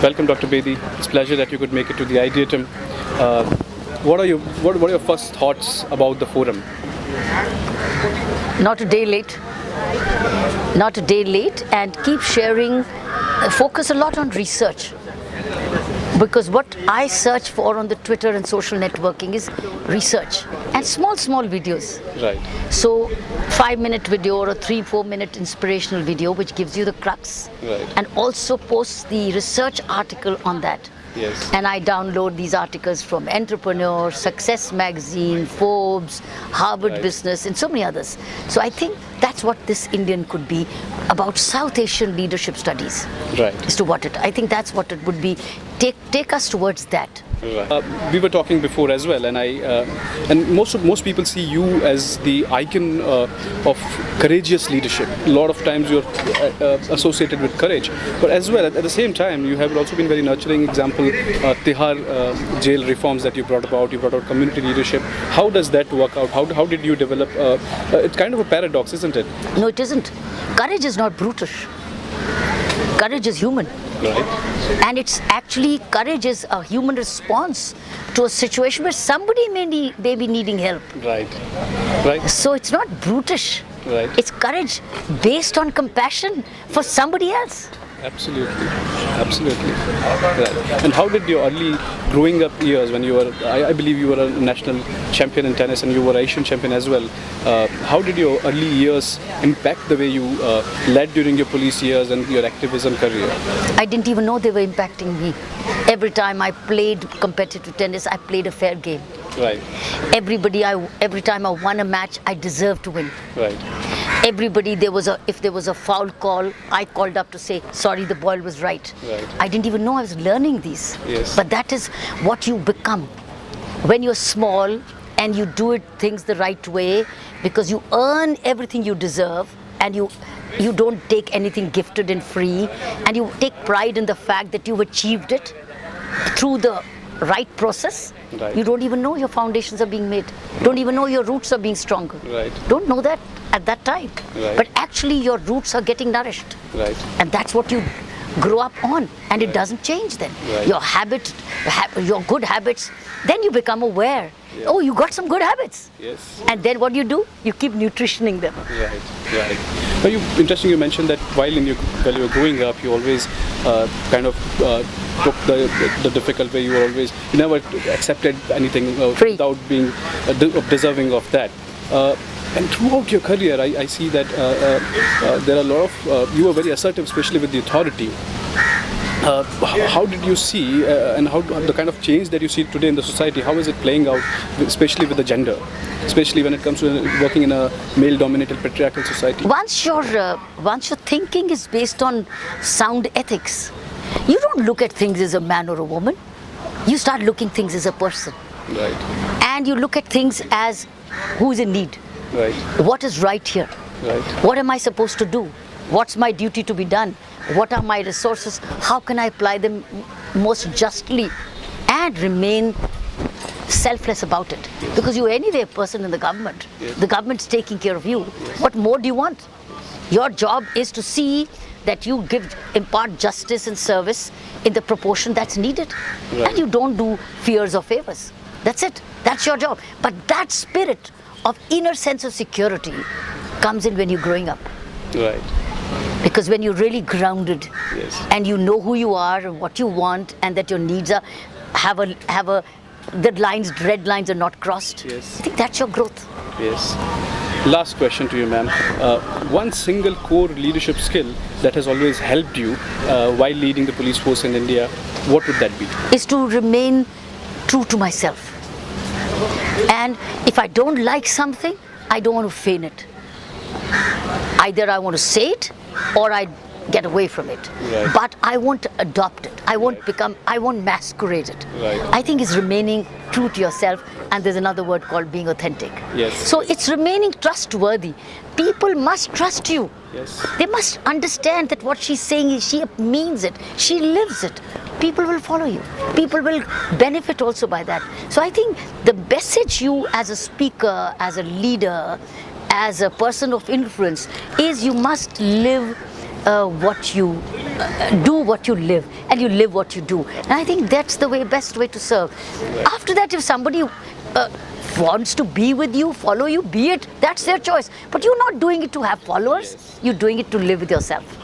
Welcome, Dr. Bedi. It's a pleasure that you could make it to the Ideatum. What are your first thoughts about the forum? Not a day late. Not a day late, and keep sharing. Focus a lot on research. Because what I search for on the Twitter and social networking is research and small videos. Right. So 5-minute video or a 3-4 minute inspirational video which gives you the crux. Right. And also posts the research article on that. Yes. And I download these articles from Entrepreneur, Success Magazine, Forbes, Harvard Right. Business, and so many others. So I think that's what this Indian could be about South Asian leadership studies. Right. As to what I think that's what it would be. Take us towards that. Right. We were talking before as well, and and most people see you as the icon of courageous leadership. A lot of times you're associated with courage, but as well at the same time you have also been very nurturing. Example, Tihar jail reforms that you brought about. You brought out community leadership. How does that work out? How did you develop? It's kind of a paradox, isn't it? No, it isn't. Courage is not brutish. Courage is human. Right. And it's actually, courage is a human response to a situation where somebody may be needing help. Right. Right. So it's not brutish. Right. It's courage based on compassion for somebody else. Absolutely. Right. And how did your early growing up years, when you were, I believe you were a national champion in tennis and you were Asian champion as well, how did your early years impact the way you led during your police years and your activism career? I didn't even know they were impacting me. Every time I played competitive tennis, I played a fair game. Right. Every time I won a match, I deserved to win. Right. Everybody, if there was a foul call, I called up to say, sorry, the ball was right. Right. I didn't even know I was learning these. Yes. But that is what you become when you're small and you do things the right way, because you earn everything you deserve, and you don't take anything gifted and free, and you take pride in the fact that you've achieved it through the right process. Right. You don't even know your foundations are being made. Don't even know your roots are being stronger. Right. Don't know that at that time. Right. But actually your roots are getting nourished. Right. And that's what you grow up on, and it doesn't change then. Right. Your good habits, then you become aware. Yeah. Oh, you got some good habits. Yes. And then what do? You keep nutritioning them. Right. Now, interesting. You mentioned that while you were growing up, you always took the difficult way. You never accepted anything without being deserving of that. And throughout your career, I see that there are a lot of you were very assertive, especially with the authority. How did you see and how the kind of change that you see today in the society, how is it playing out, especially with the gender, especially when it comes to working in a male-dominated patriarchal society? Once your thinking is based on sound ethics, you don't look at things as a man or a woman. You start looking things as a person. Right. And you look at things as who's in need. Right. What is right here? Right. What am I supposed to do? What's my duty to be done? What are my resources? How can I apply them most justly and remain selfless about it? Yes. Because you're anyway a person in the government. Yes. The government's taking care of you. Yes. What more do you want? Your job is to see that you impart justice and service in the proportion that's needed. Right. And you don't do fears or favors. That's it. That's your job. But that spirit of inner sense of security comes in when you're growing up. Right. Because when you're really grounded, Yes. and you know who you are and what you want, and that your needs are the red lines are not crossed. Yes. I think that's your growth. Yes. Last question to you, ma'am. One single core leadership skill that has always helped you while leading the police force in India, what would that be? Is to remain true to myself. And if I don't like something, I don't want to feign it. Either I want to say it or I get away from it. Right. But I won't adopt it. I won't masquerade it. Right. I think it's remaining true to yourself, and there's another word called being authentic. Yes. So it's remaining trustworthy. People must trust you. Yes. They must understand that what she's saying, she means it. She lives it. People will follow you. People will benefit also by that. So I think the message you as a speaker, as a leader, as a person of influence is you must live what you do what you live and you live what you do. And I think that's the best way to serve. After that, if somebody wants to be with you, follow you, be it, that's their choice. But you're not doing it to have followers, you're doing it to live with yourself.